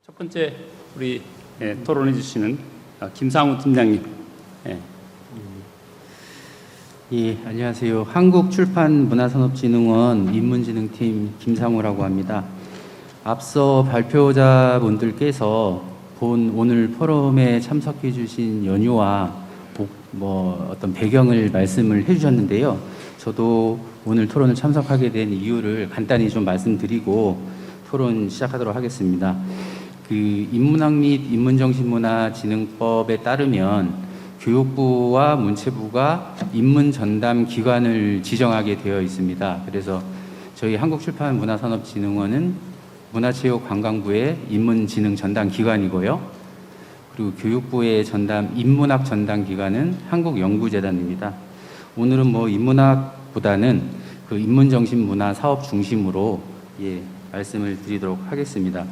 첫 번째 우리 토론해 주시는 김상우 팀장님. 안녕하세요. 한국출판문화산업진흥원 인문진흥팀 김상우라고 합니다. 앞서 발표자분들께서 오늘 포럼에 참석해 주신 연유와 어떤 배경을 말씀을 해 주셨는데요. 저도 오늘 토론을 참석하게 된 이유를 간단히 좀 말씀드리고 토론 시작하도록 하겠습니다. 인문학 및 인문정신문화진흥법에 따르면 교육부와 문체부가 인문전담 기관을 지정하게 되어 있습니다. 그래서 저희 한국출판문화산업진흥원은 문화체육관광부의 인문진흥 전담 기관이고요. 그리고 교육부의 인문학 전담 기관은 한국연구재단입니다. 오늘은 인문학보다는 인문정신문화 사업 중심으로 말씀을 드리도록 하겠습니다.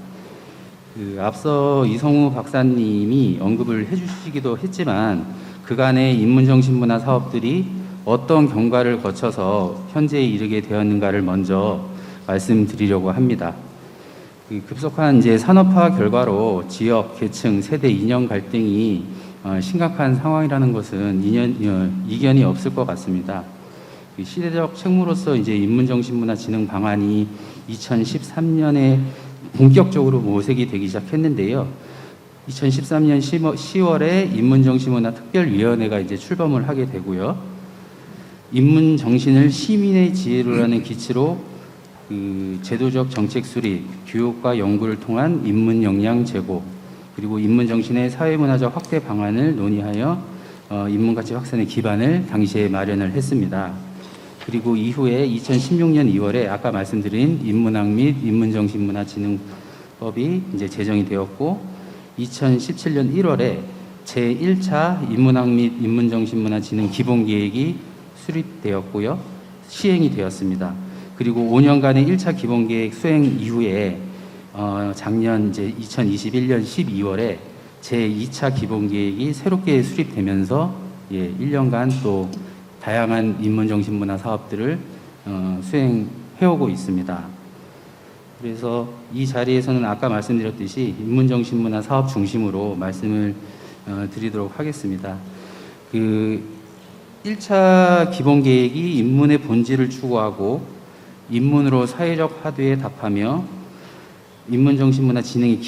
앞서 이성우 박사님이 언급을 해주시기도 했지만 그간의 인문정신문화 사업들이 어떤 경과를 거쳐서 현재에 이르게 되었는가를 먼저 말씀드리려고 합니다. 급속한 산업화 결과로 지역, 계층, 세대 이념 갈등이 심각한 상황이라는 것은 이견이 없을 것 같습니다. 시대적 책무로서 인문정신문화 진흥 방안이 2013년에 본격적으로 모색이 되기 시작했는데요. 2013년 10월에 인문정신문화 특별위원회가 출범을 하게 되고요. 인문정신을 시민의 지혜로라는 기치로 제도적 정책 수립, 교육과 연구를 통한 인문 역량 제고, 그리고 인문정신의 사회문화적 확대 방안을 논의하여 인문가치 확산의 기반을 당시에 마련을 했습니다. 그리고 이후에 2016년 2월에 아까 말씀드린 인문학 및 인문정신문화진흥법이 제정이 되었고 2017년 1월에 제1차 인문학 및 인문정신문화진흥 기본계획이 수립되었고요. 시행이 되었습니다. 그리고 5년간의 1차 기본계획 수행 이후에 작년 2021년 12월에 제2차 기본계획이 새롭게 수립되면서 1년간 또 다양한 인문정신문화 사업들을 수행해오고 있습니다. 그래서 이 자리에서는 아까 말씀드렸듯이 인문정신문화 사업 중심으로 말씀을 드리도록 하겠습니다. 1차 기본계획이 인문의 본질을 추구하고 인문으로 사회적 화두에 답하며 인문정신문화 진흥의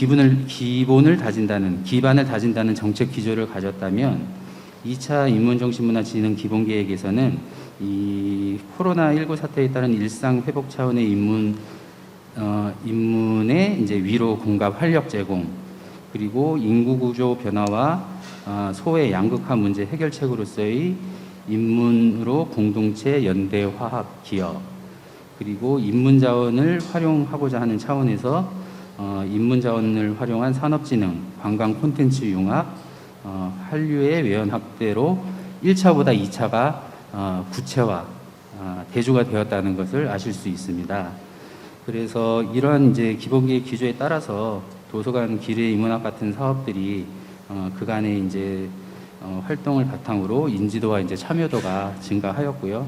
기반을 다진다는 정책 기조를 가졌다면 2차 인문정신문화진흥 기본계획에서는 이 코로나19 사태에 따른 일상 회복 차원의 인문의 위로 공감 활력 제공, 그리고 인구 구조 변화와 소외 양극화 문제 해결책으로서의 인문으로 공동체 연대 화합 기여, 그리고 인문 자원을 활용하고자 하는 차원에서 인문 자원을 활용한 산업진흥, 관광 콘텐츠 융합, 한류의 외연 확대로 1차보다 2차가 구체화, 대조가 되었다는 것을 아실 수 있습니다. 그래서 이러한 기본계획 기조에 따라서 도서관, 기뢰, 인문학 같은 사업들이 그간의 활동을 바탕으로 인지도와 참여도가 증가하였고요.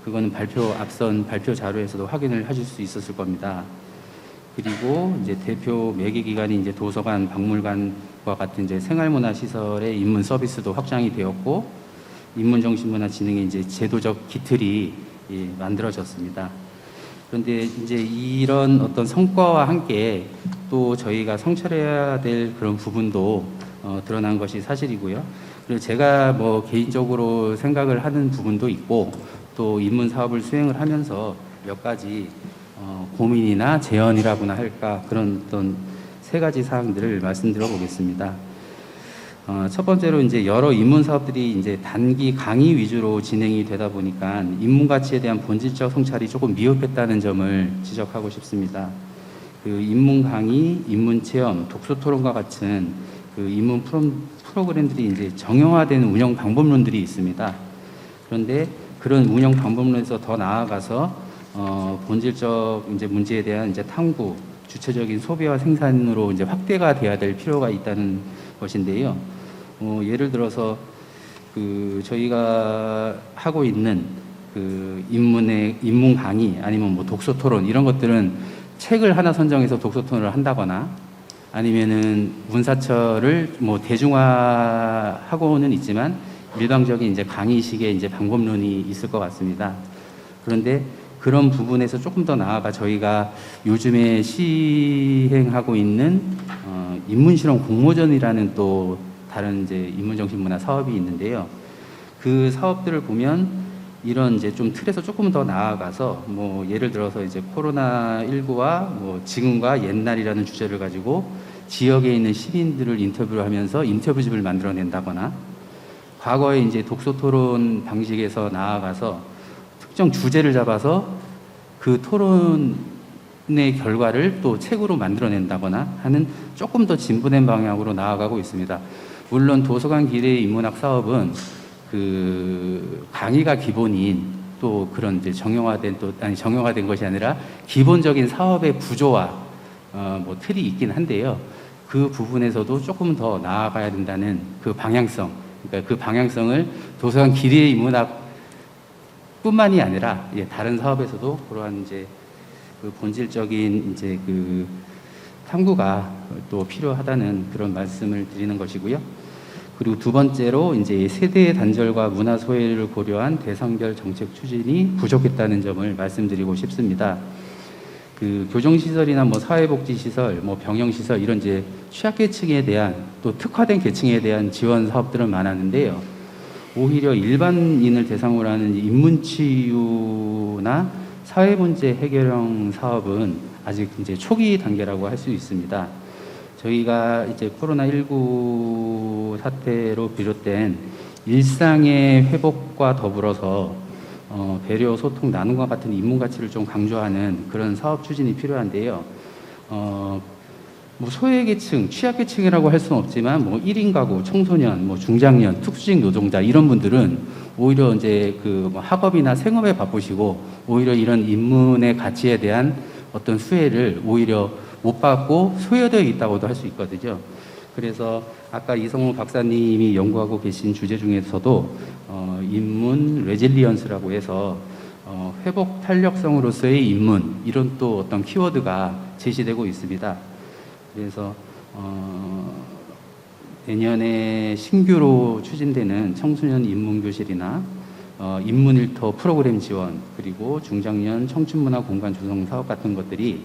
그거는 앞선 발표 자료에서도 확인을 하실 수 있었을 겁니다. 그리고 대표 매개기관이 도서관, 박물관과 같은 생활문화 시설의 인문 서비스도 확장이 되었고, 인문정신문화 진흥의 제도적 기틀이 만들어졌습니다. 그런데 이런 어떤 성과와 함께 또 저희가 성찰해야 될 그런 부분도 드러난 것이 사실이고요. 그리고 제가 개인적으로 생각을 하는 부분도 있고, 또 인문 사업을 수행을 하면서 몇 가지 고민이나 제언이라고나 할까, 그런 어떤 세 가지 사항들을 말씀드려 보겠습니다. 첫 번째로 여러 인문 사업들이 단기 강의 위주로 진행이 되다 보니까 인문 가치에 대한 본질적 성찰이 조금 미흡했다는 점을 지적하고 싶습니다. 인문 강의, 인문 체험, 독서 토론과 같은 인문 프로그램들이 정형화된 운영 방법론들이 있습니다. 그런데 그런 운영 방법론에서 더 나아가서 본질적 문제에 대한 탐구, 주체적인 소비와 생산으로 확대가 돼야 될 필요가 있다는 것인데요. 예를 들어서 저희가 하고 있는 인문 강의, 아니면 독서 토론, 이런 것들은 책을 하나 선정해서 독서 토론을 한다거나, 아니면은 문사철을 뭐 대중화하고는 있지만 일방적인 이제 강의식의 이제 방법론이 있을 것 같습니다. 그런데 그런 부분에서 조금 더 나아가 저희가 요즘에 시행하고 있는 인문실험 공모전이라는 또 다른 이제 인문정신문화 사업이 있는데요. 그 사업들을 보면 이런 이제 좀 틀에서 조금 더 나아가서 뭐 예를 들어서 이제 코로나19와 뭐 지금과 옛날이라는 주제를 가지고 지역에 있는 시민들을 인터뷰를 하면서 인터뷰집을 만들어낸다거나 과거에 이제 독서 토론 방식에서 나아가서 특정 주제를 잡아서 그 토론의 결과를 또 책으로 만들어낸다거나 하는 조금 더 진보된 방향으로 나아가고 있습니다. 물론 도서관 기대 인문학 사업은 그 강의가 기본인 또 그런 이제 정형화된 것이 아니라 기본적인 사업의 구조와 뭐 틀이 있긴 한데요. 그 부분에서도 조금 더 나아가야 된다는 그 방향성, 그러니까 그 방향성을 도서관 기대 인문학 뿐만이 아니라 다른 사업에서도 그러한 이제 그 본질적인 이제 그 탐구가 또 필요하다는 그런 말씀을 드리는 것이고요. 그리고 두 번째로 이제 세대의 단절과 문화 소외를 고려한 대상별 정책 추진이 부족했다는 점을 말씀드리고 싶습니다. 그 교정시설이나 뭐 사회복지시설, 뭐 병영시설 이런 이제 취약계층에 대한 또 특화된 계층에 대한 지원 사업들은 많았는데요. 오히려 일반인을 대상으로 하는 인문치유나 사회문제 해결형 사업은 아직 이제 초기 단계라고 할 수 있습니다. 저희가 이제 코로나19 사태로 비롯된 일상의 회복과 더불어서 배려, 소통, 나눔과 같은 인문 가치를 좀 강조하는 그런 사업 추진이 필요한데요. 뭐 소외계층, 취약계층이라고 할 수는 없지만 뭐 1인 가구, 청소년, 뭐 중장년, 특수직 노동자 이런 분들은 오히려 이제 그 학업이나 생업에 바쁘시고 오히려 이런 인문의 가치에 대한 어떤 수혜를 오히려 못 받고 소외되어 있다고도 할 수 있거든요. 그래서 아까 이성우 박사님이 연구하고 계신 주제 중에서도 인문 레질리언스라고 해서 회복 탄력성으로서의 인문 이런 또 어떤 키워드가 제시되고 있습니다. 그래서 내년에 신규로 추진되는 청소년 인문교실이나 인문일터 프로그램 지원 그리고 중장년 청춘문화 공간 조성 사업 같은 것들이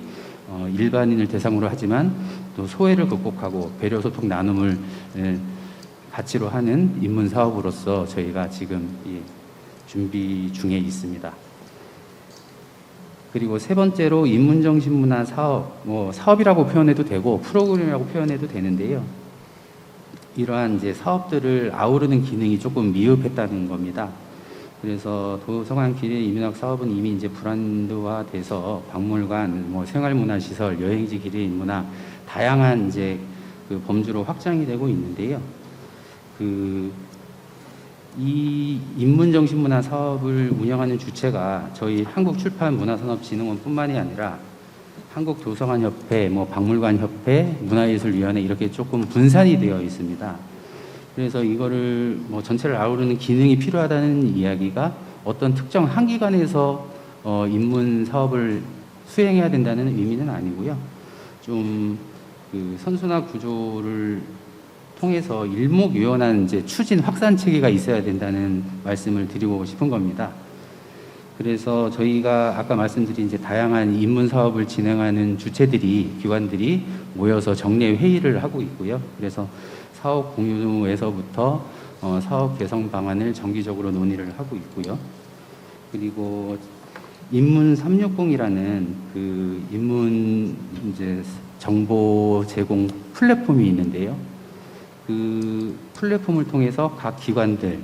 일반인을 대상으로 하지만 또 소외를 극복하고 배려, 소통, 나눔을 가치로 하는 인문 사업으로서 저희가 지금 준비 중에 있습니다. 그리고 세 번째로 인문정신문화 사업, 뭐 사업이라고 표현해도 되고 프로그램이라고 표현해도 되는데요. 이러한 이제 사업들을 아우르는 기능이 조금 미흡했다는 겁니다. 그래서 도서관 기대 인문학 사업은 이미 이제 브랜드화돼서 박물관, 뭐 생활문화시설, 여행지 기대 인문학 다양한 이제 그 범주로 확장이 되고 있는데요. 이 인문정신문화 사업을 운영하는 주체가 저희 한국출판문화산업진흥원뿐만이 아니라 한국도서관협회, 뭐 박물관협회, 문화예술위원회 이렇게 조금 분산이 되어 있습니다. 그래서 이거를 뭐 전체를 아우르는 기능이 필요하다는 이야기가 어떤 특정 한 기관에서 인문 사업을 수행해야 된다는 의미는 아니고요. 좀 그 선순환 구조를 통해서 일목요연한 이제 추진 확산 체계가 있어야 된다는 말씀을 드리고 싶은 겁니다. 그래서 저희가 아까 말씀드린 이제 다양한 인문 사업을 진행하는 주체들이 기관들이 모여서 정례 회의를 하고 있고요. 그래서 사업 공유에서부터 사업 개선 방안을 정기적으로 논의를 하고 있고요. 그리고 인문 360이라는 그 인문 이제 정보 제공 플랫폼이 있는데요. 그 플랫폼을 통해서 각 기관들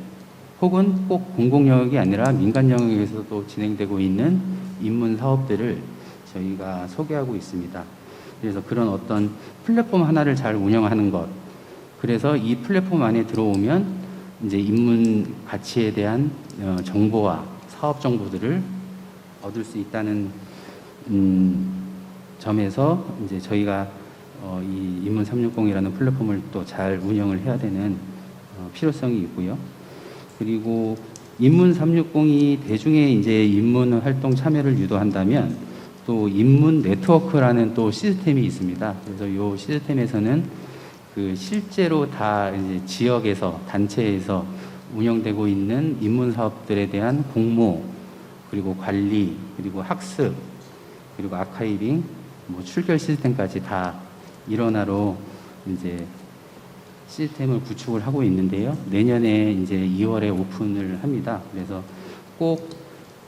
혹은 꼭 공공 영역이 아니라 민간 영역에서도 진행되고 있는 인문 사업들을 저희가 소개하고 있습니다. 그래서 그런 어떤 플랫폼 하나를 잘 운영하는 것, 그래서 이 플랫폼 안에 들어오면 이제 인문 가치에 대한 정보와 사업 정보들을 얻을 수 있다는 점에서 이제 저희가 이 인문 360이라는 플랫폼을 또 잘 운영을 해야 되는 필요성이 있고요. 그리고 인문 360이 대중의 이제 인문 활동 참여를 유도한다면 또 인문 네트워크라는 또 시스템이 있습니다. 그래서 이 시스템에서는 그 실제로 다 이제 지역에서 단체에서 운영되고 있는 인문 사업들에 대한 공모, 그리고 관리, 그리고 학습, 그리고 아카이빙, 뭐 출결 시스템까지 다 일원화로 이제 시스템을 구축을 하고 있는데요. 내년에 이제 2월에 오픈을 합니다. 그래서 꼭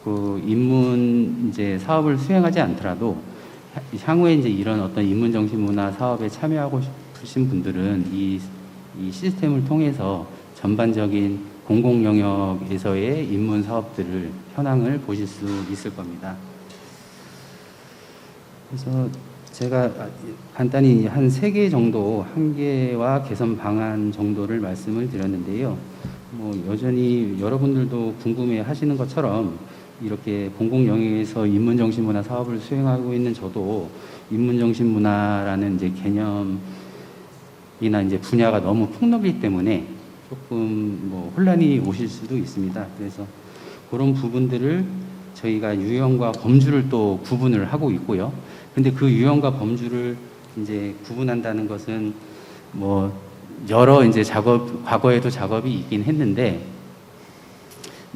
그 인문 이제 사업을 수행하지 않더라도 향후에 이제 이런 어떤 인문 정신 문화 사업에 참여하고 싶으신 분들은 이 시스템을 통해서 전반적인 공공 영역에서의 인문 사업들을 현황을 보실 수 있을 겁니다. 그래서 제가 간단히 한 3개 정도 한계와 개선 방안 정도를 말씀을 드렸는데요. 뭐 여전히 여러분들도 궁금해 하시는 것처럼 이렇게 공공 영역에서 인문 정신 문화 사업을 수행하고 있는 저도 인문 정신 문화라는 이제 개념이나 이제 분야가 너무 폭넓기 때문에 조금 뭐 혼란이 오실 수도 있습니다. 그래서 그런 부분들을 저희가 유형과 범주를 또 구분을 하고 있고요. 근데 그 유형과 범주를 이제 구분한다는 것은 뭐 여러 이제 과거에도 작업이 있긴 했는데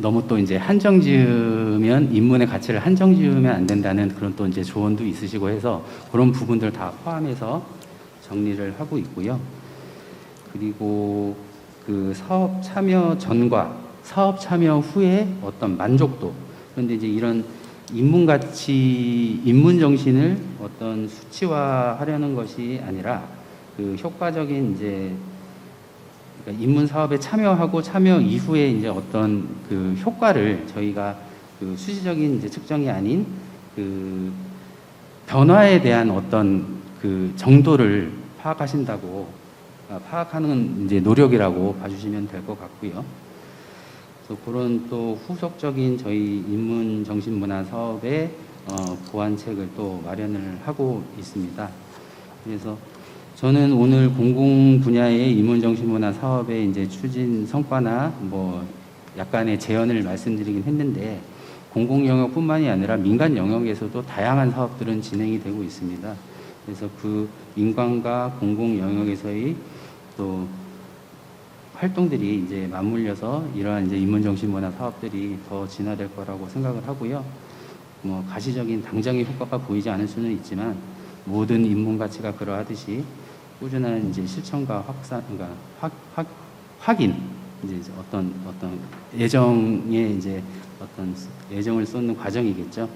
너무 또 이제 한정 지으면 인문의 가치를 한정 지으면 안 된다는 그런 또 이제 조언도 있으시고 해서 그런 부분들 다 포함해서 정리를 하고 있고요. 그리고 그 사업 참여 전과 사업 참여 후에 어떤 만족도, 그런데 이제 이런 인문 가치, 인문 정신을 어떤 수치화하려는 것이 아니라 그 효과적인 이제 그러니까 인문 사업에 참여하고 참여 이후에 이제 어떤 그 효과를 저희가 그 수시적인 이제 측정이 아닌 그 변화에 대한 어떤 그 정도를 파악하신다고 파악하는 이제 노력이라고 봐주시면 될 것 같고요. 그래서 그런 또 후속적인 저희 인문 정신 문화 사업의 보완책을 또 마련을 하고 있습니다. 그래서 저는 오늘 공공 분야의 인문정신문화 사업의 이제 추진 성과나 뭐 약간의 제언을 말씀드리긴 했는데 공공 영역뿐만이 아니라 민간 영역에서도 다양한 사업들은 진행이 되고 있습니다. 그래서 그 민간과 공공 영역에서의 또 활동들이 이제 맞물려서 이러한 이제 인문정신문화 사업들이 더 진화될 거라고 생각을 하고요. 뭐 가시적인 당장의 효과가 보이지 않을 수는 있지만 모든 인문 가치가 그러하듯이 꾸준한 이제 실천과 확산, 그러니까 확인, 이제 어떤 예정에 이제 어떤 예정을 쏟는 과정이겠죠.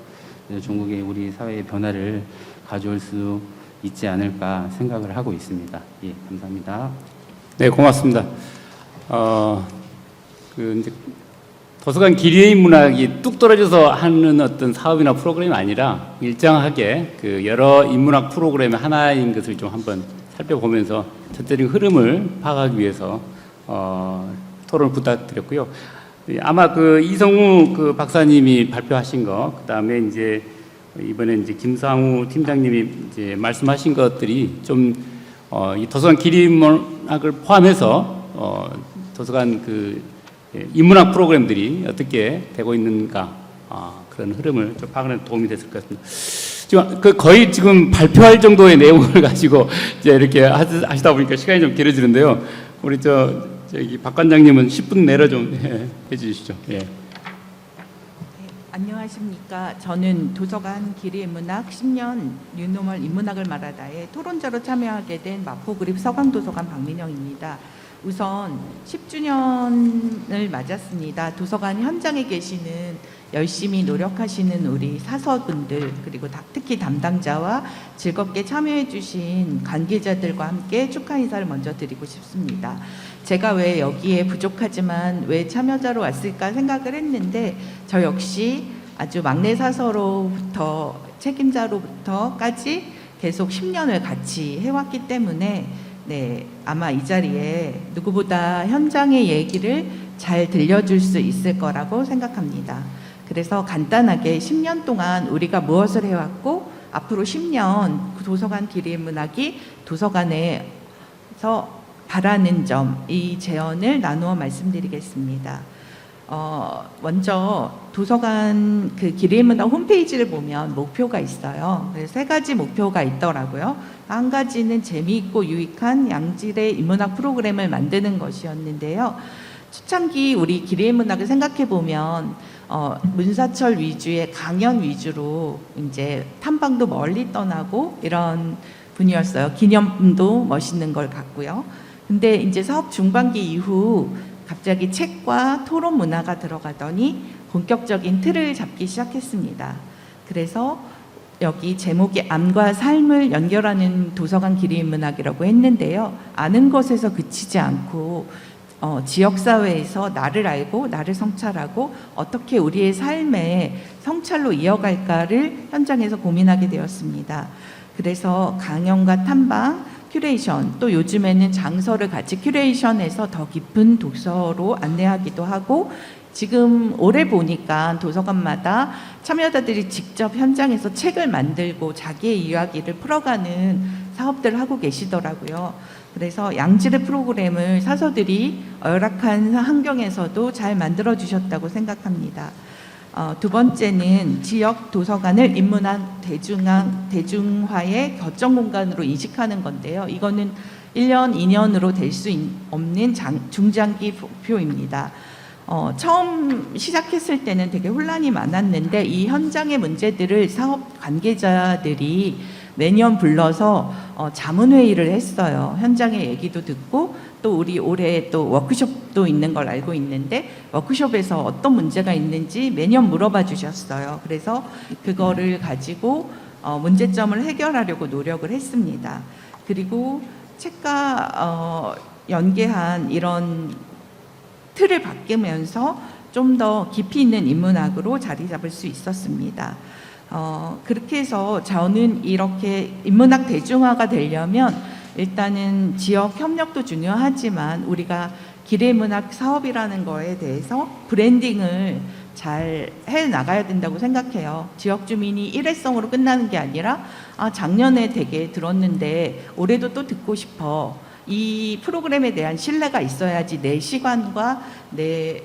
그래서 종국의 우리 사회의 변화를 가져올 수 있지 않을까 생각을 하고 있습니다. 예, 감사합니다. 네, 고맙습니다. 그 이제 도서관 기리의 문학이 뚝 떨어져서 하는 어떤 사업이나 프로그램이 아니라 일정하게 그 여러 인문학 프로그램의 하나인 것을 좀 한번 살펴보면서 전체적인 흐름을 파악하기 위해서 토론을 부탁드렸고요. 아마 그 이성우 그 박사님이 발표하신 거, 그 다음에 이제 이번에 이제 김상우 팀장님이 이제 말씀하신 것들이 좀 이 도서관 기리문학을 포함해서 도서관 그 인문학 프로그램들이 어떻게 되고 있는가 그런 흐름을 좀 파악하는 데 도움이 됐을 것 같습니다. 지금 그 거의 지금 발표할 정도의 내용을 가지고 이제 이렇게 하시다 보니까 시간이 좀 길어지는데요. 우리 저기 박 관장님은 10분 내로 좀 해주시죠. 예. 네, 안녕하십니까. 저는 도서관 기리의 문학 10년 뉴노멀 인문학을 말하다에 토론자로 참여하게 된 마포구립 서강도서관 박민영입니다. 우선 10주년을 맞았습니다. 도서관 현장에 계시는 열심히 노력하시는 우리 사서분들, 그리고 특히 담당자와 즐겁게 참여해 주신 관계자들과 함께 축하 인사를 먼저 드리고 싶습니다. 제가 왜 여기에 부족하지만 왜 참여자로 왔을까 생각을 했는데 저 역시 아주 막내 사서로부터 책임자로부터까지 계속 10년을 같이 해왔기 때문에 네, 아마 이 자리에 누구보다 현장의 얘기를 잘 들려줄 수 있을 거라고 생각합니다. 그래서 간단하게 10년 동안 우리가 무엇을 해왔고 앞으로 10년 도서관 기리의 문학이 도서관에서 바라는 점, 이 제언을 나누어 말씀드리겠습니다. 먼저 도서관 그 기리문학 홈페이지를 보면 목표가 있어요. 그래서 3가지 목표가 있더라고요. 한 가지는 재미있고 유익한 양질의 인문학 프로그램을 만드는 것이었는데요. 초창기 우리 기리문학을 생각해 보면 문사철 위주의 강연 위주로 이제 탐방도 멀리 떠나고 이런 분이었어요. 기념품도 멋있는 걸 갖고요. 근데 이제 사업 중반기 이후 갑자기 책과 토론 문화가 들어가더니 본격적인 틀을 잡기 시작했습니다. 그래서 여기 제목이 암과 삶을 연결하는 도서관 기리문학이라고 했는데요. 아는 것에서 그치지 않고 지역사회에서 나를 알고 나를 성찰하고 어떻게 우리의 삶에 성찰로 이어갈까를 현장에서 고민하게 되었습니다. 그래서 강연과 탐방, 큐레이션, 또 요즘에는 장서를 같이 큐레이션해서 더 깊은 독서로 안내하기도 하고, 지금 올해 보니까 도서관마다 참여자들이 직접 현장에서 책을 만들고 자기의 이야기를 풀어가는 사업들을 하고 계시더라고요. 그래서 양질의 프로그램을 사서들이 열악한 환경에서도 잘 만들어 주셨다고 생각합니다. 두 번째는 지역 도서관을 인문학 대중화의 거점 공간으로 인식하는 건데요. 이거는 1년, 2년으로 될 수 없는 중장기 목표입니다. 처음 시작했을 때는 되게 혼란이 많았는데 이 현장의 문제들을 사업 관계자들이 매년 불러서 자문회의를 했어요. 현장의 얘기도 듣고 또 우리 올해 또 워크숍도 있는 걸 알고 있는데 워크숍에서 어떤 문제가 있는지 매년 물어봐 주셨어요. 그래서 그거를 가지고 문제점을 해결하려고 노력을 했습니다. 그리고 책과 연계한 이런 틀을 바꾸면서 좀 더 깊이 있는 인문학으로 자리 잡을 수 있었습니다. 그렇게 해서 저는 이렇게 인문학 대중화가 되려면 일단은 지역 협력도 중요하지만 우리가 기리문학 사업이라는 거에 대해서 브랜딩을 잘 해나가야 된다고 생각해요. 지역 주민이 일회성으로 끝나는 게 아니라 작년에 되게 들었는데 올해도 또 듣고 싶어. 이 프로그램에 대한 신뢰가 있어야지 내 시간과 내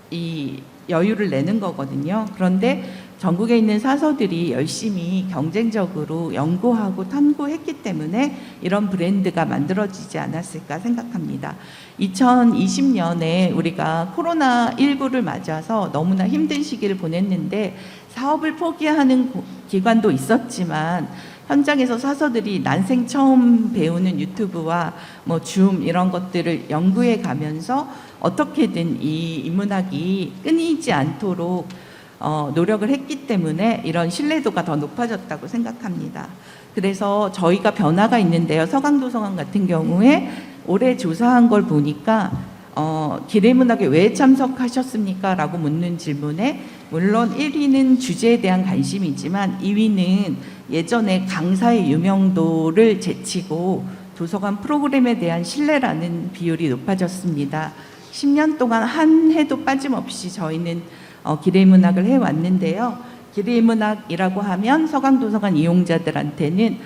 이 여유를 내는 거거든요. 그런데 전국에 있는 사서들이 열심히 경쟁적으로 연구하고 탐구했기 때문에 이런 브랜드가 만들어지지 않았을까 생각합니다. 2020년에 우리가 코로나19를 맞아서 너무나 힘든 시기를 보냈는데 사업을 포기하는 기관도 있었지만 현장에서 사서들이 난생 처음 배우는 유튜브와 뭐 줌 이런 것들을 연구해 가면서 어떻게든 이 인문학이 끊이지 않도록 노력을 했기 때문에 이런 신뢰도가 더 높아졌다고 생각합니다. 그래서 저희가 변화가 있는데요. 서강도서관 같은 경우에 올해 조사한 걸 보니까 기리문학에 왜 참석하셨습니까? 라고 묻는 질문에 물론 1위는 주제에 대한 관심이지만 2위는 예전에 강사의 유명도를 제치고 도서관 프로그램에 대한 신뢰라는 비율이 높아졌습니다. 10년 동안 한 해도 빠짐없이 저희는 기리문학을 해왔는데요. 기리문학이라고 하면 서강도서관 이용자들한테는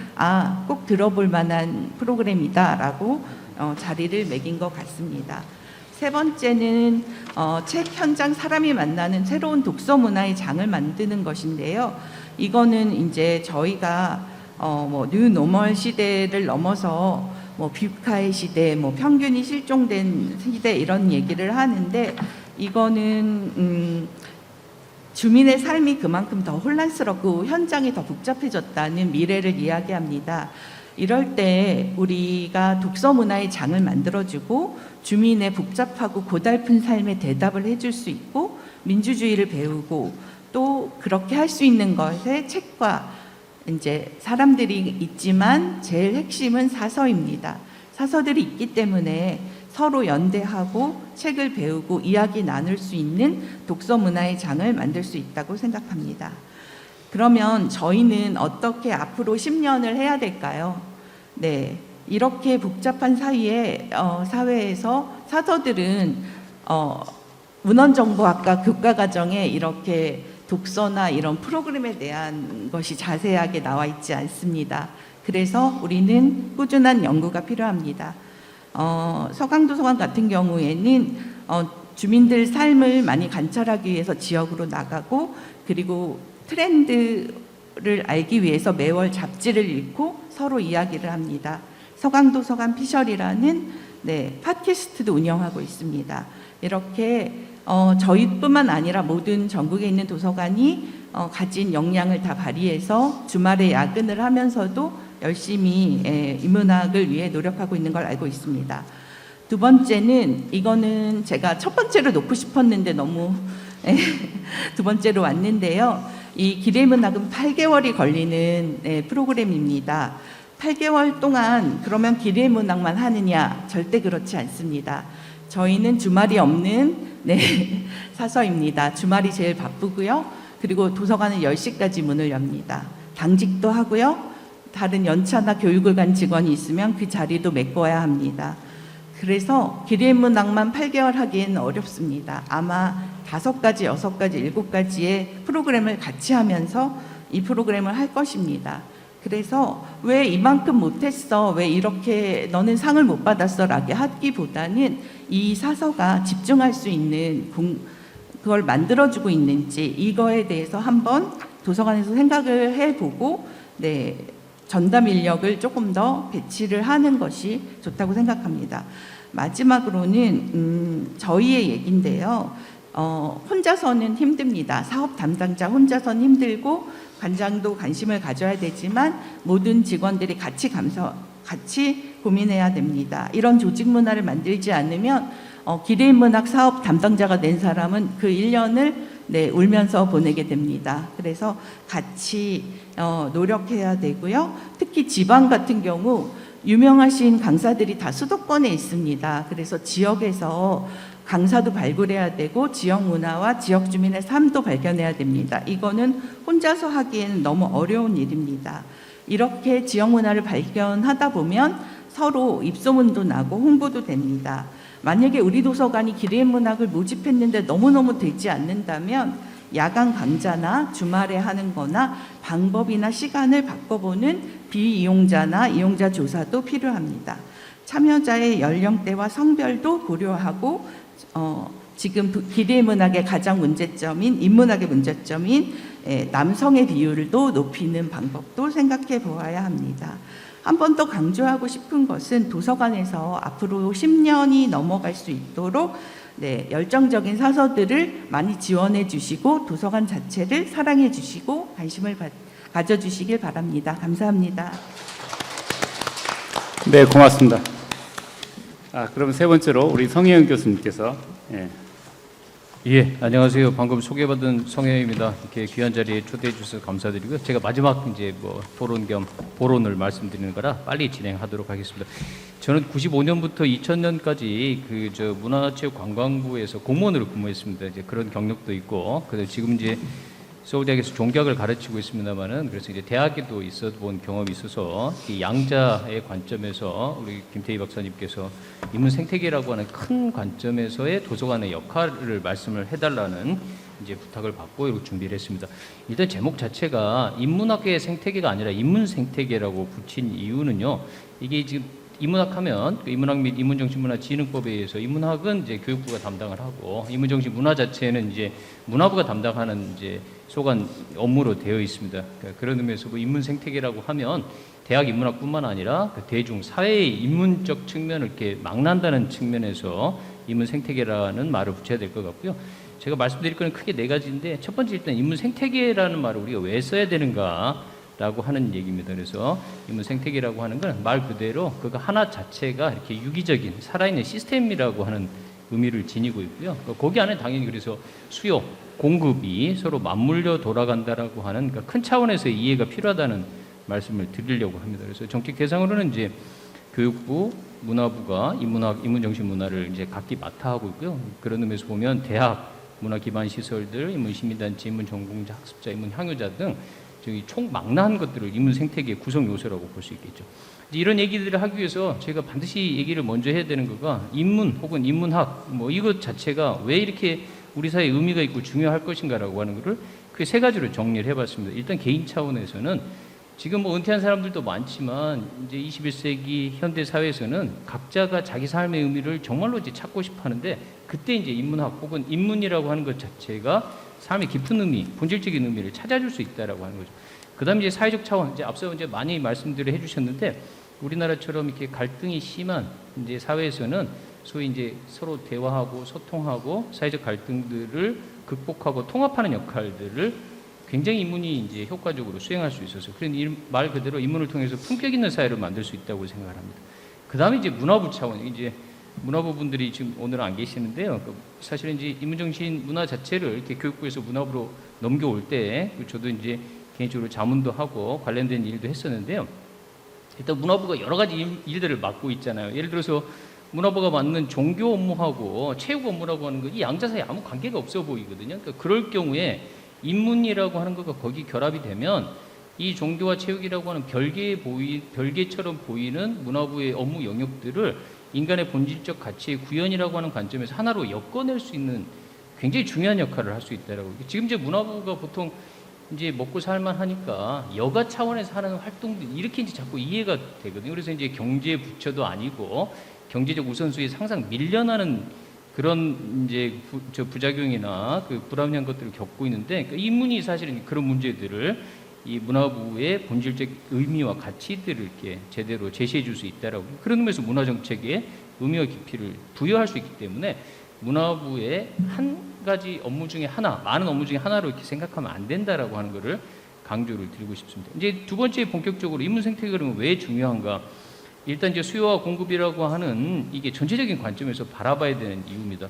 꼭 들어볼 만한 프로그램이다라고 자리를 매긴 것 같습니다. 세 번째는 책 현장 사람이 만나는 새로운 독서 문화의 장을 만드는 것인데요. 이거는 이제 저희가 뉴 노멀 시대를 넘어서 뷰카의 시대, 평균이 실종된 시대 이런 얘기를 하는데 이거는 주민의 삶이 그만큼 더 혼란스럽고 현장이 더 복잡해졌다는 미래를 이야기합니다. 이럴 때 우리가 독서 문화의 장을 만들어주고 주민의 복잡하고 고달픈 삶에 대답을 해줄 수 있고 민주주의를 배우고 또 그렇게 할 수 있는 것에 책과 이제 사람들이 있지만 제일 핵심은 사서입니다. 사서들이 있기 때문에 서로 연대하고 책을 배우고 이야기 나눌 수 있는 독서 문화의 장을 만들 수 있다고 생각합니다. 그러면 저희는 어떻게 앞으로 10년을 해야 될까요? 네, 이렇게 복잡한 사회에서 사서들은 문헌정보학과 교과과정에 이렇게 독서나 이런 프로그램에 대한 것이 자세하게 나와 있지 않습니다. 그래서 우리는 꾸준한 연구가 필요합니다. 서강도서관 같은 경우에는 주민들 삶을 많이 관찰하기 위해서 지역으로 나가고 그리고 트렌드를 알기 위해서 매월 잡지를 읽고 서로 이야기를 합니다. 서강도서관 피셜이라는 팟캐스트도 운영하고 있습니다. 이렇게 저희뿐만 아니라 모든 전국에 있는 도서관이 가진 역량을 다 발휘해서 주말에 야근을 하면서도 열심히 인문학을 위해 노력하고 있는 걸 알고 있습니다. 두 번째는 이거는 제가 첫 번째로 놓고 싶었는데 너무 두 번째로 왔는데요. 이 기레이 문학은 8개월이 걸리는 프로그램입니다. 8개월 동안 그러면 기레이 문학만 하느냐? 절대 그렇지 않습니다. 저희는 주말이 없는 사서입니다. 주말이 제일 바쁘고요. 그리고 도서관은 10시까지 문을 엽니다. 당직도 하고요. 다른 연차나 교육을 간 직원이 있으면 그 자리도 메꿔야 합니다. 그래서 기레이 문학만 8개월 하기에는 어렵습니다. 아마 5가지, 6가지, 7가지의 프로그램을 같이 하면서 이 프로그램을 할 것입니다. 그래서 왜 이만큼 못했어? 왜 이렇게 너는 상을 못 받았어? 라고 하기보다는 이 사서가 집중할 수 있는 그걸 만들어주고 있는지 이거에 대해서 한번 도서관에서 생각을 해보고 전담 인력을 조금 더 배치를 하는 것이 좋다고 생각합니다. 마지막으로는 저희의 얘기인데요. 혼자서는 힘듭니다. 사업 담당자 혼자서는 힘들고 관장도 관심을 가져야 되지만 모든 직원들이 같이 고민해야 됩니다. 이런 조직 문화를 만들지 않으면 기레이 문학 사업 담당자가 된 사람은 그 1년을 울면서 보내게 됩니다. 그래서 같이 노력해야 되고요. 특히 지방 같은 경우 유명하신 강사들이 다 수도권에 있습니다. 그래서 지역에서 강사도 발굴해야 되고 지역 문화와 지역 주민의 삶도 발견해야 됩니다. 이거는 혼자서 하기에는 너무 어려운 일입니다. 이렇게 지역 문화를 발견하다 보면 서로 입소문도 나고 홍보도 됩니다. 만약에 우리 도서관이 기레이 문학을 모집했는데 너무너무 되지 않는다면 야간 강좌나 주말에 하는 거나 방법이나 시간을 바꿔보는 비이용자나 이용자 조사도 필요합니다. 참여자의 연령대와 성별도 고려하고 지금 기레이 문학의 가장 문제점인 인문학의 문제점인 남성의 비율도 높이는 방법도 생각해 보아야 합니다. 한 번 더 강조하고 싶은 것은 도서관에서 앞으로 10년이 넘어갈 수 있도록 열정적인 사서들을 많이 지원해 주시고 도서관 자체를 사랑해 주시고 관심을 가져주시길 바랍니다. 감사합니다. 네, 고맙습니다. 그럼 세 번째로 우리 성혜영 교수님께서 예, 안녕하세요. 방금 소개받은 성혜입니다. 이렇게 귀한 자리에 초대해 주셔서 감사드리고요. 제가 마지막 이제 토론 겸 보론을 말씀드리는 거라 빨리 진행하도록 하겠습니다. 저는 95년부터 2000년까지 문화체육관광부에서 공무원으로 근무했습니다. 이제 그런 경력도 있고, 그래서 지금 이제 서울대학에서 종교학을 가르치고 있습니다만은 그래서 이제 대학에도 있어 본 경험이 있어서 이 양자의 관점에서 우리 김태희 박사님께서 인문 생태계라고 하는 큰 관점에서의 도서관의 역할을 말씀을 해달라는 이제 부탁을 받고 이렇게 준비를 했습니다. 일단 제목 자체가 인문학의 생태계가 아니라 인문 생태계라고 붙인 이유는요. 이게 지금 인문학하면 인문학 및 인문정신문화진흥법에 의해서 인문학은 이제 교육부가 담당을 하고 인문정신문화 자체는 이제 문화부가 담당하는 이제 소관 업무로 되어 있습니다. 그런 의미에서 인문 생태계라고 하면 대학 인문학뿐만 아니라 대중 사회의 인문적 측면을 이렇게 막는다는 측면에서 인문 생태계라는 말을 붙여야 될 것 같고요. 제가 말씀드릴 거는 크게 4가지인데 첫 번째 일단 인문 생태계라는 말을 우리가 왜 써야 되는가? 라고 하는 얘기입니다. 그래서 인문 생태계라고 하는 건 말 그대로 그거 하나 자체가 이렇게 유기적인 살아있는 시스템이라고 하는 의미를 지니고 있고요. 거기 안에 당연히 그래서 수요, 공급이 서로 맞물려 돌아간다라고 하는 그러니까 큰 차원에서의 이해가 필요하다는 말씀을 드리려고 합니다. 그래서 정책 대상으로는 이제 교육부, 문화부가 인문학, 인문정신문화를 이제 각기 맡아 하고 있고요. 그런 의미에서 보면 대학, 문화 기반 시설들, 인문시민단체, 인문전공자, 학습자, 인문향유자 등 저기 총망라한 것들을 인문 생태계의 구성 요소라고 볼 수 있겠죠. 이런 얘기들을 하기 위해서 제가 반드시 얘기를 먼저 해야 되는 거가 인문 혹은 인문학 이것 자체가 왜 이렇게 우리 사회에 의미가 있고 중요할 것인가라고 하는 것을 그 3가지로 정리를 해봤습니다. 일단 개인 차원에서는 지금 뭐 은퇴한 사람들도 많지만 이제 21세기 현대 사회에서는 각자가 자기 삶의 의미를 정말로 이제 찾고 싶어 하는데, 그때 이제 인문학 혹은 인문이라고 하는 것 자체가 삶의 깊은 의미, 본질적인 의미를 찾아줄 수 있다라고 하는 거죠. 그다음에 이제 사회적 차원, 이제 앞서 이제 많이 말씀들을 해주셨는데, 우리나라처럼 이렇게 갈등이 심한 이제 사회에서는 소위 이제 서로 대화하고 소통하고 사회적 갈등들을 극복하고 통합하는 역할들을 굉장히 인문이 이제 효과적으로 수행할 수 있어서, 그런 말 그대로 인문을 통해서 품격 있는 사회를 만들 수 있다고 생각을 합니다. 그다음에 이제 문화부 차원, 이제 문화부 분들이 지금 오늘 안 계시는데요. 사실은 이제 인문정신 문화 자체를 이렇게 교육부에서 문화부로 넘겨올 때 저도 이제 개인적으로 자문도 하고 관련된 일도 했었는데요. 일단 문화부가 여러 가지 일들을 맡고 있잖아요. 예를 들어서 문화부가 맡는 종교 업무하고 체육 업무라고 하는 거, 이 양자 사이에 아무 관계가 없어 보이거든요. 그러니까 그럴 경우에 인문이라고 하는 것과 거기 결합이 되면 이 종교와 체육이라고 하는 별개처럼 보이는 문화부의 업무 영역들을 인간의 본질적 가치의 구현이라고 하는 관점에서 하나로 엮어낼 수 있는 굉장히 중요한 역할을 할 수 있다라고. 지금 이제 문화부가 보통 이제 먹고 살만 하니까 여가 차원에서 하는 활동들 이렇게 이제 자꾸 이해가 되거든요. 그래서 이제 경제 부처도 아니고 경제적 우선순위에 항상 밀려나는 그런 이제 부작용이나 그 불합리한 것들을 겪고 있는데, 그러니까 인문이 사실은 그런 문제들을 이 문화부의 본질적 의미와 가치들을 이렇게 제대로 제시해 줄 수 있다라고. 그런 의미에서 문화 정책에 의미와 깊이를 부여할 수 있기 때문에 문화부의 한 가지 업무 중에 하나, 많은 업무 중에 하나로 이렇게 생각하면 안 된다라고 하는 것을 강조를 드리고 싶습니다. 이제 두 번째, 본격적으로 인문 생태계 그러면 왜 중요한가? 일단 이제 수요와 공급이라고 하는 이게 전체적인 관점에서 바라봐야 되는 이유입니다.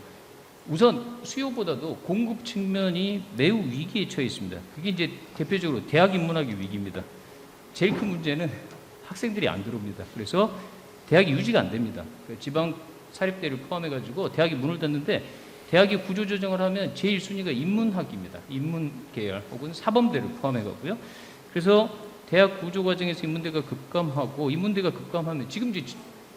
우선 수요보다도 공급 측면이 매우 위기에 처해 있습니다. 그게 이제 대표적으로 대학 인문학의 위기입니다. 제일 큰 문제는 학생들이 안 들어옵니다. 그래서 대학이 유지가 안 됩니다. 지방 사립대를 포함해가지고 대학이 문을 닫는데, 대학이 구조조정을 하면 제일 순위가 인문학입니다. 인문 계열 혹은 사범대를 포함해가고요. 그래서 대학 구조 과정에서 인문대가 급감하고, 인문대가 급감하면 지금 이제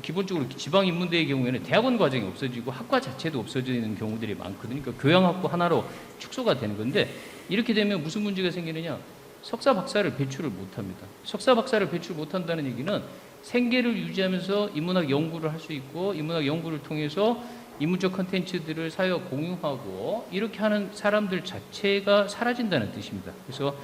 기본적으로 지방 인문대의 경우에는 대학원 과정이 없어지고 학과 자체도 없어지는 경우들이 많거든요. 그러니까 교양학부 하나로 축소가 되는 건데, 이렇게 되면 무슨 문제가 생기느냐? 석사 박사를 배출을 못합니다. 석사 박사를 배출 못한다는 얘기는 생계를 유지하면서 인문학 연구를 할 수 있고, 인문학 연구를 통해서 인문적 컨텐츠들을 사회와 공유하고 이렇게 하는 사람들 자체가 사라진다는 뜻입니다. 그래서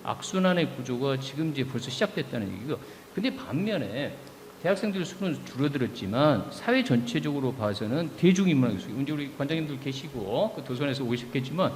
악순환의 구조가 지금 이제 벌써 시작됐다는 얘기고, 근데 반면에 대학생들 수는 줄어들었지만 사회 전체적으로 봐서는 대중인문학의 수, 이제 우리 관장님들 계시고 그 도서관에서 오셨겠지만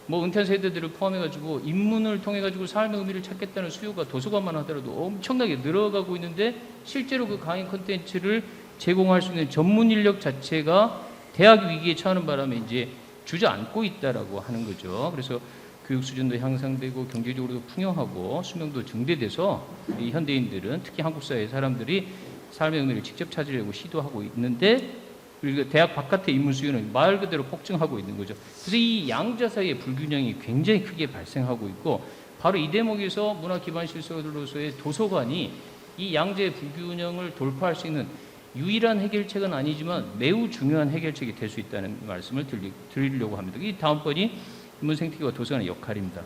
뭐 은퇴한 세대들을 포함해가지고 인문을 통해가지고 삶의 의미를 찾겠다는 수요가 도서관만 하더라도 엄청나게 늘어가고 있는데, 실제로 그 강의 콘텐츠를 제공할 수 있는 전문 인력 자체가 대학 위기에 처하는 바람에 이제 주저앉고 있다라고 하는 거죠. 그래서 교육 수준도 향상되고 경제적으로도 풍요하고 수명도 증대돼서 이 현대인들은, 특히 한국 사회 사람들이 삶의 의미를 직접 찾으려고 시도하고 있는데, 그리고 대학 바깥의 인문 수요는 말 그대로 폭증하고 있는 거죠. 그래서 이 양자 사이의 불균형이 굉장히 크게 발생하고 있고, 바로 이 대목에서 문화 기반 시설로서의 도서관이 이 양자의 불균형을 돌파할 수 있는 유일한 해결책은 아니지만 매우 중요한 해결책이 될 수 있다는 말씀을 드리려고 합니다. 이 다음번이 인문 생태계와 도서관의 역할입니다.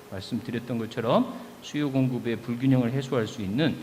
말씀드렸던 것처럼 수요 공급의 불균형을 해소할 수 있는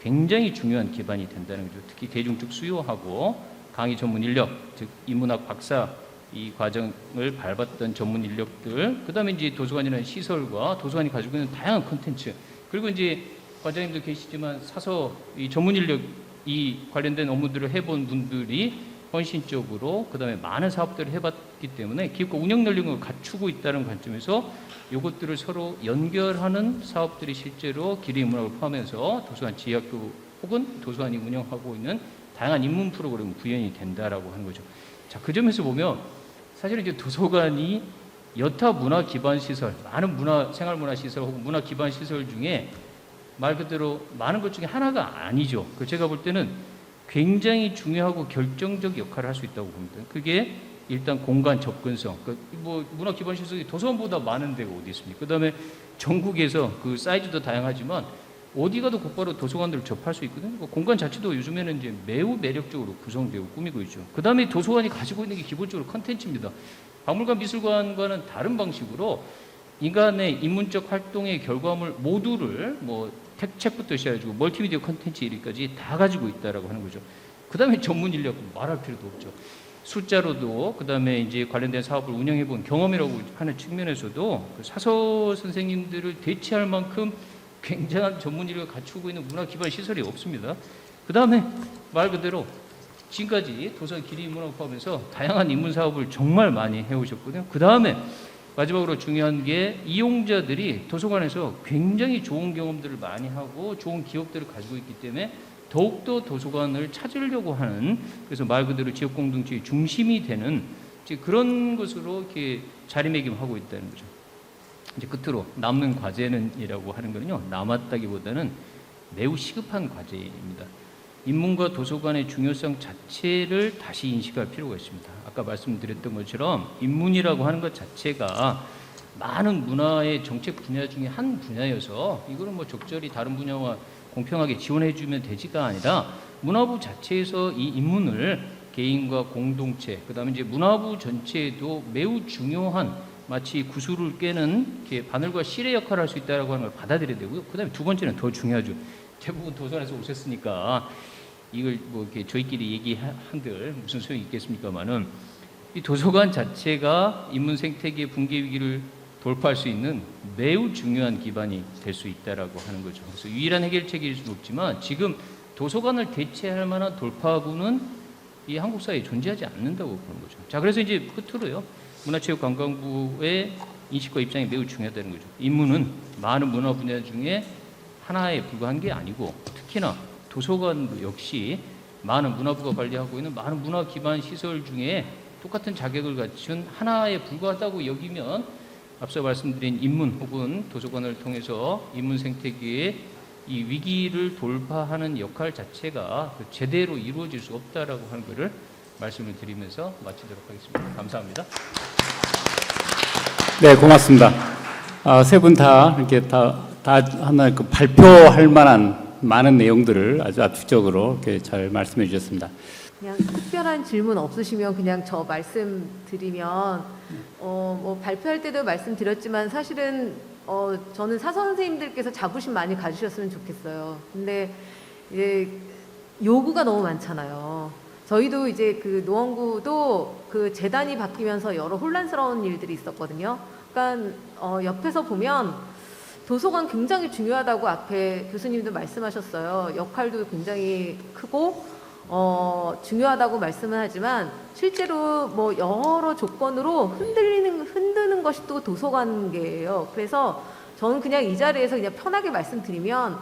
굉장히 중요한 기반이 된다는 거죠. 특히 대중적 수요하고 강의 전문 인력, 즉 인문학 박사 이 과정을 밟았던 전문 인력들, 그다음에 이제 도서관이라는 시설과 도서관이 가지고 있는 다양한 콘텐츠, 그리고 이제 과장님도 계시지만 사서 이 전문 인력 이 관련된 업무들을 해본 분들이 헌신적으로 그다음에 많은 사업들을 해봤기 때문에 기업과 운영能力을 갖추고 있다는 관점에서 이것들을 서로 연결하는 사업들이 실제로 기리인문학을 포함해서 도서관 지역교 혹은 도서관이 운영하고 있는 다양한 인문 프로그램 구현이 된다라고 하는 거죠. 자, 그 점에서 보면 사실은 이제 도서관이 여타 문화 기반 시설, 많은 생활 문화 시설 혹은 문화 기반 시설 중에 말 그대로 많은 것 중에 하나가 아니죠. 제가 볼 때는 굉장히 중요하고 결정적 역할을 할 수 있다고 봅니다. 그게 일단 공간 접근성. 뭐 문화 기반 시설이 도서관보다 많은 데가 어디 있습니까? 그다음에 전국에서 그 사이즈도 다양하지만 어디 가도 곧바로 도서관들을 접할 수 있거든요. 공간 자체도 요즘에는 이제 매우 매력적으로 구성되고 꾸미고 있죠. 그다음에 도서관이 가지고 있는 게 기본적으로 컨텐츠입니다. 박물관, 미술관과는 다른 방식으로 인간의 인문적 활동의 결과물 모두를 뭐 책부터 시작해가지고 멀티미디어 컨텐츠 일까지 다 가지고 있다라고 하는 거죠. 그 다음에 전문 인력 말할 필요도 없죠. 숫자로도 그 다음에 이제 관련된 사업을 운영해본 경험이라고 하는 측면에서도 그 사서 선생님들을 대체할 만큼 굉장한 전문 인력을 갖추고 있는 문화 기반 시설이 없습니다. 그 다음에 말 그대로 지금까지 도서관 기리 인문학을 포함해서 다양한 인문 사업을 정말 많이 해오셨거든요. 그 다음에 마지막으로 중요한 게 이용자들이 도서관에서 굉장히 좋은 경험들을 많이 하고 좋은 기억들을 가지고 있기 때문에 더욱더 도서관을 찾으려고 하는, 그래서 말 그대로 지역 공동체의 중심이 되는 이제 그런 것으로 이렇게 자리매김하고 있다는 거죠. 이제 끝으로 남는 과제는이라고 하는 거는요, 남았다기보다는 매우 시급한 과제입니다. 인문과 도서관의 중요성 자체를 다시 인식할 필요가 있습니다. 아까 말씀드렸던 것처럼 인문이라고 하는 것 자체가 많은 문화의 정책 분야 중에 한 분야여서 이거는 뭐 적절히 다른 분야와 공평하게 지원해 주면 되지가 아니라 문화부 자체에서 이 인문을 개인과 공동체, 그다음에 이제 문화부 전체에도 매우 중요한 마치 구슬을 깨는 이렇게 바늘과 실의 역할을 할 수 있다라고 하는 걸 받아들여야 되고요. 그다음에 두 번째는 더 중요하죠. 대부분 도서관에서 오셨으니까 이걸 뭐 이렇게 저희끼리 얘기한들 무슨 소용이 있겠습니까만은 이 도서관 자체가 인문 생태계 붕괴 위기를 돌파할 수 있는 매우 중요한 기반이 될 수 있다라고 하는 거죠. 그래서 유일한 해결책일 수는 없지만 지금 도서관을 대체할 만한 돌파구는 이 한국 사회에 존재하지 않는다고 보는 거죠. 자, 그래서 이제 끝으로요, 문화체육관광부의 인식과 입장이 매우 중요하다는 거죠. 인문은 많은 문화 분야 중에 하나에 불과한 게 아니고 특히나 도서관도 역시 많은 문화부가 관리하고 있는 많은 문화 기반 시설 중에 똑같은 자격을 갖춘 하나에 불과하다고 여기면 앞서 말씀드린 인문 혹은 도서관을 통해서 인문 생태계의 이 위기를 돌파하는 역할 자체가 제대로 이루어질 수 없다라고 하는 것을 말씀을 드리면서 마치도록 하겠습니다. 감사합니다. 네, 고맙습니다. 세 분 다 이렇게 다 하나 그 발표할 만한 많은 내용들을 아주 압축적으로 이렇게 잘 말씀해 주셨습니다. 그냥 특별한 질문 없으시면 그냥 저 말씀드리면 뭐 발표할 때도 말씀드렸지만 사실은 저는 사서 선생님들께서 자부심 많이 가지셨으면 좋겠어요. 근데 이제 요구가 너무 많잖아요. 저희도 이제 그 노원구도 그 재단이 바뀌면서 여러 혼란스러운 일들이 있었거든요. 그러니까 옆에서 보면 도서관 굉장히 중요하다고 앞에 교수님도 말씀하셨어요. 역할도 굉장히 크고 중요하다고 말씀은 하지만 실제로 뭐 여러 조건으로 흔드는 것이 또 도서관계예요. 그래서 저는 그냥 이 자리에서 그냥 편하게 말씀드리면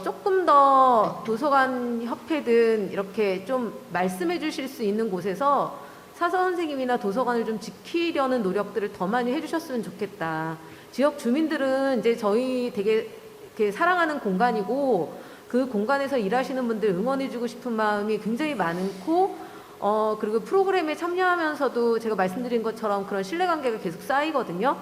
조금 더 도서관 협회든 이렇게 좀 말씀해 주실 수 있는 곳에서 사서 선생님이나 도서관을 좀 지키려는 노력들을 더 많이 해주셨으면 좋겠다. 지역 주민들은 이제 저희 되게 이렇게 사랑하는 공간이고 그 공간에서 일하시는 분들 응원해주고 싶은 마음이 굉장히 많고 그리고 프로그램에 참여하면서도 제가 말씀드린 것처럼 그런 신뢰관계가 계속 쌓이거든요.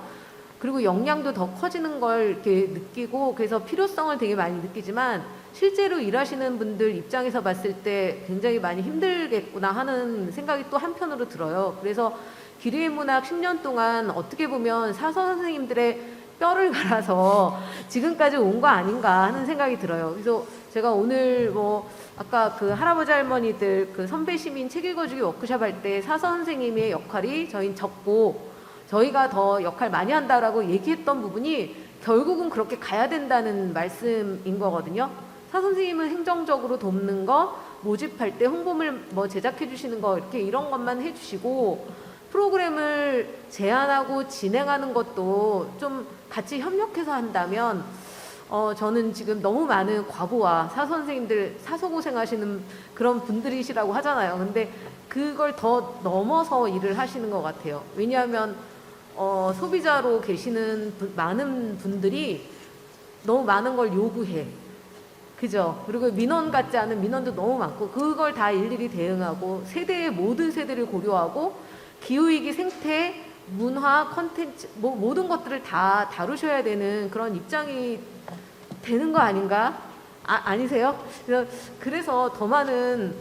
그리고 역량도 더 커지는 걸 이렇게 느끼고 그래서 필요성을 되게 많이 느끼지만 실제로 일하시는 분들 입장에서 봤을 때 굉장히 많이 힘들겠구나 하는 생각이 또 한편으로 들어요. 그래서 기리의 문학 10년 동안 어떻게 보면 사서 선생님들의 뼈를 갈아서 지금까지 온 거 아닌가 하는 생각이 들어요. 그래서 제가 오늘 뭐 아까 그 할아버지 할머니들 그 선배 시민 책 읽어주기 워크숍 할 때 사서 선생님의 역할이 저희는 적고 저희가 더 역할 많이 한다라고 얘기했던 부분이 결국은 그렇게 가야 된다는 말씀인 거거든요. 사 선생님은 행정적으로 돕는 거, 모집할 때 홍보물 뭐 제작해 주시는 거 이렇게 이런 것만 해주시고 프로그램을 제안하고 진행하는 것도 좀 같이 협력해서 한다면 저는 지금 너무 많은 과부와 사 선생님들 사서 고생하시는 그런 분들이시라고 하잖아요. 근데 그걸 더 넘어서 일을 하시는 것 같아요. 왜냐하면 소비자로 계시는 많은 분들이 너무 많은 걸 요구해. 그죠? 그리고 민원 같지 않은 민원도 너무 많고 그걸 다 일일이 대응하고 세대의 모든 세대를 고려하고 기후위기 생태, 문화, 컨텐츠 뭐 모든 것들을 다 다루셔야 되는 그런 입장이 되는 거 아닌가? 아니세요? 그래서 더 많은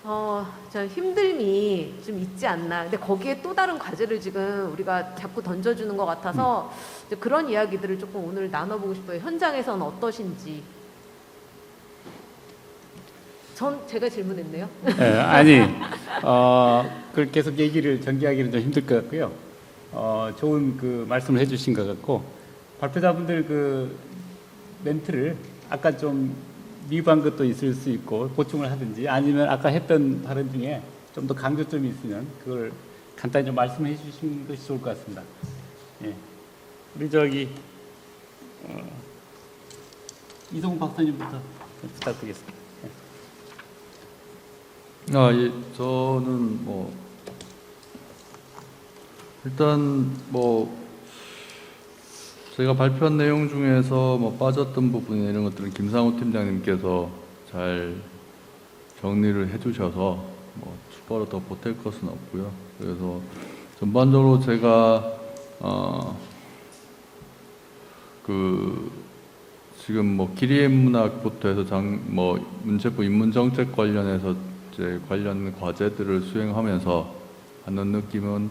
저 힘듦이 좀 있지 않나. 근데 거기에 또 다른 과제를 지금 우리가 자꾸 던져주는 것 같아서 이제 그런 이야기들을 조금 오늘 나눠보고 싶어요. 현장에서는 어떠신지. 제가 질문했네요. 예, 아니, 그걸 계속 얘기를 전개하기는 좀 힘들 것 같고요. 좋은 그 말씀을 해주신 것 같고, 발표자분들 그 멘트를 아까 좀 미흡한 것도 있을 수 있고 보충을 하든지 아니면 아까 했던 발언 중에 좀 더 강조점이 있으면 그걸 간단히 좀 말씀해 주시는 것이 좋을 것 같습니다. 예. 우리 저기 이동훈 박사님부터 좀 부탁드리겠습니다. 예, 저는 뭐 일단 뭐 저희가 발표한 내용 중에서 뭐 빠졌던 부분이나 이런 것들은 김상우 팀장님께서 잘 정리를 해주셔서 뭐 추가로 더 보탤 것은 없고요. 그래서 전반적으로 제가 그 지금 뭐 기리인문학부터 해서 뭐 문체부 인문정책 관련해서 이제 관련 과제들을 수행하면서 하는 느낌은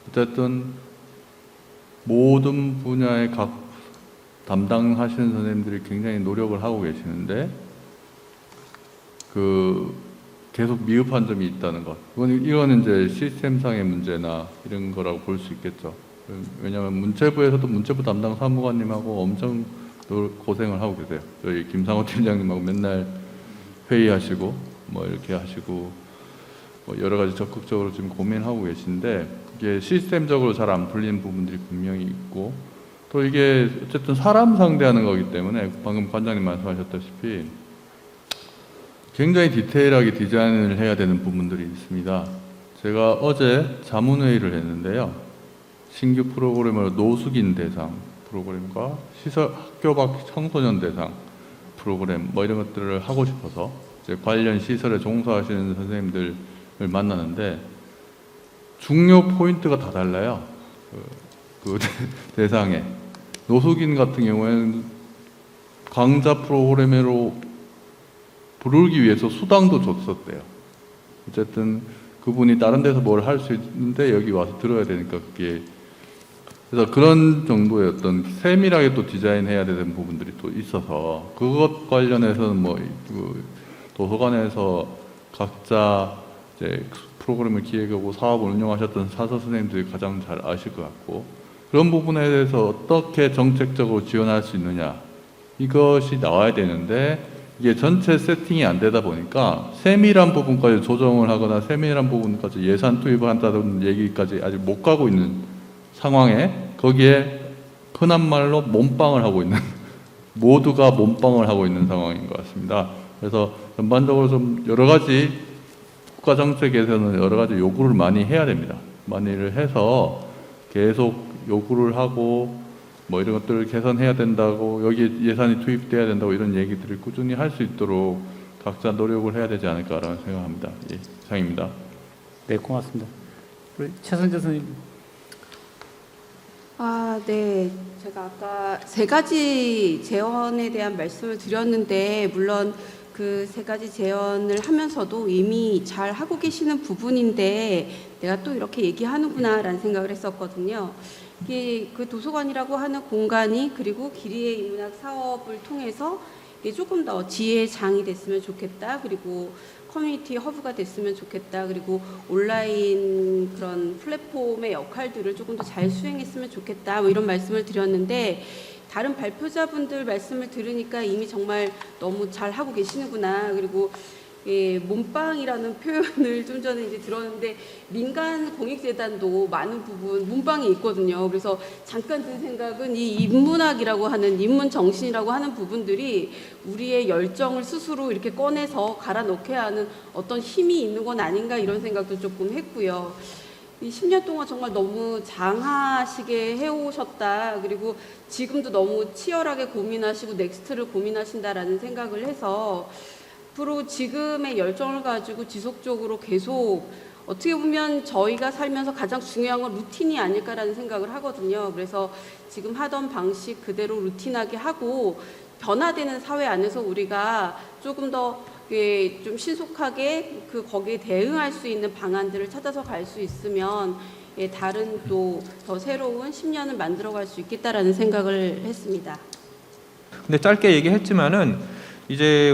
어쨌든 모든 분야의 각 담당하시는 선생님들이 굉장히 노력을 하고 계시는데 그 계속 미흡한 점이 있다는 것. 이거는 이제 시스템상의 문제나 이런 거라고 볼 수 있겠죠. 왜냐하면 문체부에서도 문체부 담당 사무관님하고 엄청 고생을 하고 계세요. 저희 김상호 팀장님하고 맨날 회의하시고 뭐 이렇게 하시고 뭐 여러 가지 적극적으로 지금 고민하고 계신데 이게 시스템적으로 잘 안 풀리는 부분들이 분명히 있고 또 이게 어쨌든 사람 상대하는 거기 때문에 방금 관장님 말씀하셨다시피 굉장히 디테일하게 디자인을 해야 되는 부분들이 있습니다. 제가 어제 자문회의를 했는데요. 신규 프로그램으로 노숙인 대상 프로그램과 학교 밖 청소년 대상 프로그램 뭐 이런 것들을 하고 싶어서 이제 관련 시설에 종사하시는 선생님들을 만나는데 중요 포인트가 다 달라요. 그 대상에 노숙인 같은 경우에는 강좌 프로그램으로 부르기 위해서 수당도 줬었대요. 어쨌든 그분이 다른 데서 뭘 할 수 있는데 여기 와서 들어야 되니까 그게 그래서 그런 정도의 어떤 세밀하게 또 디자인해야 되는 부분들이 또 있어서 그것 관련해서는 뭐 그 도서관에서 각자 이제 프로그램을 기획하고 사업을 운영하셨던 사서 선생님들이 가장 잘 아실 것 같고 그런 부분에 대해서 어떻게 정책적으로 지원할 수 있느냐 이것이 나와야 되는데 이게 전체 세팅이 안 되다 보니까 세밀한 부분까지 조정을 하거나 세밀한 부분까지 예산 투입을 한다는 얘기까지 아직 못 가고 있는 상황에 거기에 흔한 말로 몸빵을 하고 있는 모두가 몸빵을 하고 있는 상황인 것 같습니다. 그래서 전반적으로 좀 여러 가지 국가 정책에서는 여러 가지 요구를 많이 해야 됩니다. 많이를 해서 계속 요구를 하고 뭐 이런 것들을 개선해야 된다고 여기 예산이 투입돼야 된다고 이런 얘기들을 꾸준히 할 수 있도록 각자 노력을 해야 되지 않을까라는 생각합니다. 예, 이상입니다. 네, 고맙습니다. 우리 최선재 선생님. 네. 제가 아까 세 가지 제언에 대한 말씀을 드렸는데 물론 그 세 가지 제언을 하면서도 이미 잘 하고 계시는 부분인데 내가 또 이렇게 얘기하는구나라는 생각을 했었거든요. 이게 그 도서관이라고 하는 공간이 그리고 기리의 인문학 사업을 통해서 이게 조금 더 지혜의 장이 됐으면 좋겠다. 그리고 커뮤니티 허브가 됐으면 좋겠다. 그리고 온라인 그런 플랫폼의 역할들을 조금 더 잘 수행했으면 좋겠다. 뭐 이런 말씀을 드렸는데 다른 발표자분들 말씀을 들으니까 이미 정말 너무 잘 하고 계시는구나. 그리고 몸빵이라는 표현을 좀 전에 이제 들었는데 민간 공익재단도 많은 부분 몸빵이 있거든요. 그래서 잠깐 든 생각은 이 인문학이라고 하는 인문 정신이라고 하는 부분들이 우리의 열정을 스스로 이렇게 꺼내서 갈아 넣게 하는 어떤 힘이 있는 건 아닌가 이런 생각도 조금 했고요. 이 10년 동안 정말 너무 장하시게 해오셨다. 그리고 지금도 너무 치열하게 고민하시고 넥스트를 고민하신다라는 생각을 해서 앞으로 지금의 열정을 가지고 지속적으로 계속 어떻게 보면 저희가 살면서 가장 중요한 건 루틴이 아닐까라는 생각을 하거든요. 그래서 지금 하던 방식 그대로 루틴하게 하고 변화되는 사회 안에서 우리가 조금 더 좀 신속하게 거기에 대응할 수 있는 방안들을 찾아서 갈 수 있으면 다른 또 더 새로운 10년을 만들어갈 수 있겠다라는 생각을 했습니다. 근데 짧게 얘기했지만은 이제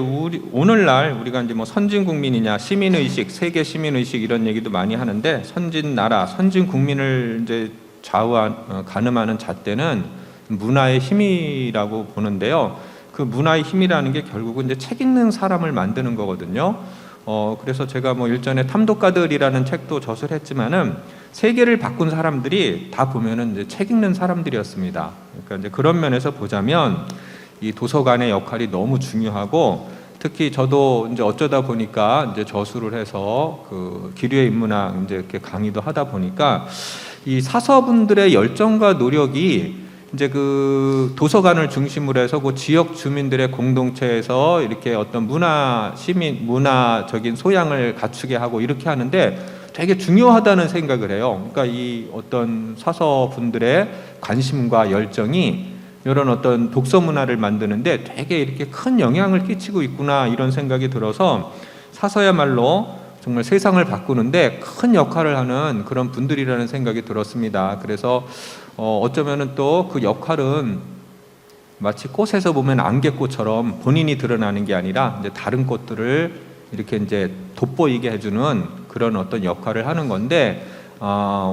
오늘날 우리가 이제 뭐 선진 국민이냐 시민의식, 세계 시민의식 이런 얘기도 많이 하는데 선진 나라, 선진 국민을 이제 가늠하는 잣대는 문화의 힘이라고 보는데요. 그 문화의 힘이라는 게 결국은 이제 책 읽는 사람을 만드는 거거든요. 그래서 제가 뭐 일전에 탐독가들이라는 책도 저술했지만은 세계를 바꾼 사람들이 다 보면은 이제 책 읽는 사람들이었습니다. 그러니까 이제 그런 면에서 보자면 이 도서관의 역할이 너무 중요하고, 특히 저도 이제 어쩌다 보니까 이제 저술을 해서 그 기류의 인문학 이제 이렇게 강의도 하다 보니까 이 사서분들의 열정과 노력이 이제 그 도서관을 중심으로 해서 그 지역 주민들의 공동체에서 이렇게 어떤 문화적인 소양을 갖추게 하고 이렇게 하는데 되게 중요하다는 생각을 해요. 그러니까 이 어떤 사서분들의 관심과 열정이 이런 어떤 독서 문화를 만드는데 되게 이렇게 큰 영향을 끼치고 있구나, 이런 생각이 들어서 사서야말로 정말 세상을 바꾸는데 큰 역할을 하는 그런 분들이라는 생각이 들었습니다. 그래서 어쩌면은 또 그 역할은 마치 꽃에서 보면 안개꽃처럼 본인이 드러나는 게 아니라 이제 다른 꽃들을 이렇게 이제 돋보이게 해주는 그런 어떤 역할을 하는 건데,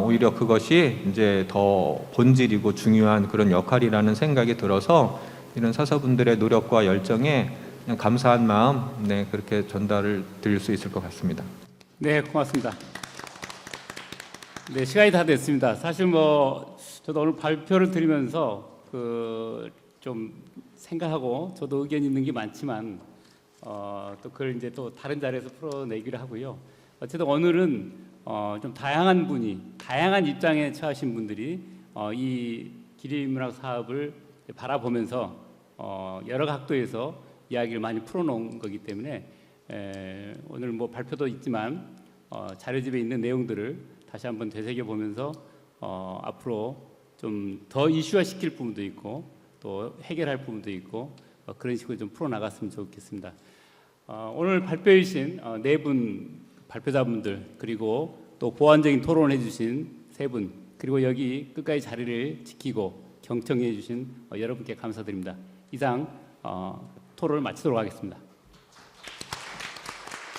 오히려 그것이 이제 더 본질이고 중요한 그런 역할이라는 생각이 들어서 이런 사서분들의 노력과 열정에 그냥 감사한 마음, 그렇게 전달을 드릴 수 있을 것 같습니다. 네, 고맙습니다. 네, 시간이 다 됐습니다. 사실 뭐 저도 오늘 발표를 드리면서 좀 생각하고 저도 의견 있는 게 많지만 또 그걸 이제 또 다른 자리에서 풀어내기로 하고요. 어쨌든 오늘은 좀 다양한 입장에 처하신 분들이 이 기리인문학 사업을 바라보면서 여러 각도에서 이야기를 많이 풀어놓은 거기 때문에 오늘 뭐 발표도 있지만 자료집에 있는 내용들을 다시 한번 되새겨보면서 앞으로 좀 더 이슈화시킬 부분도 있고 또 해결할 부분도 있고 그런 식으로 좀 풀어나갔으면 좋겠습니다. 오늘 발표해 주신 네 분 발표자분들, 그리고 또 보완적인 토론을 해주신 세 분, 그리고 여기 끝까지 자리를 지키고 경청해 주신 여러분께 감사드립니다. 이상 토론을 마치도록 하겠습니다.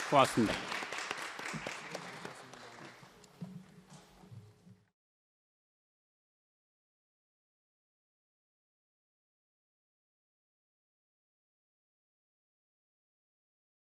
고맙습니다.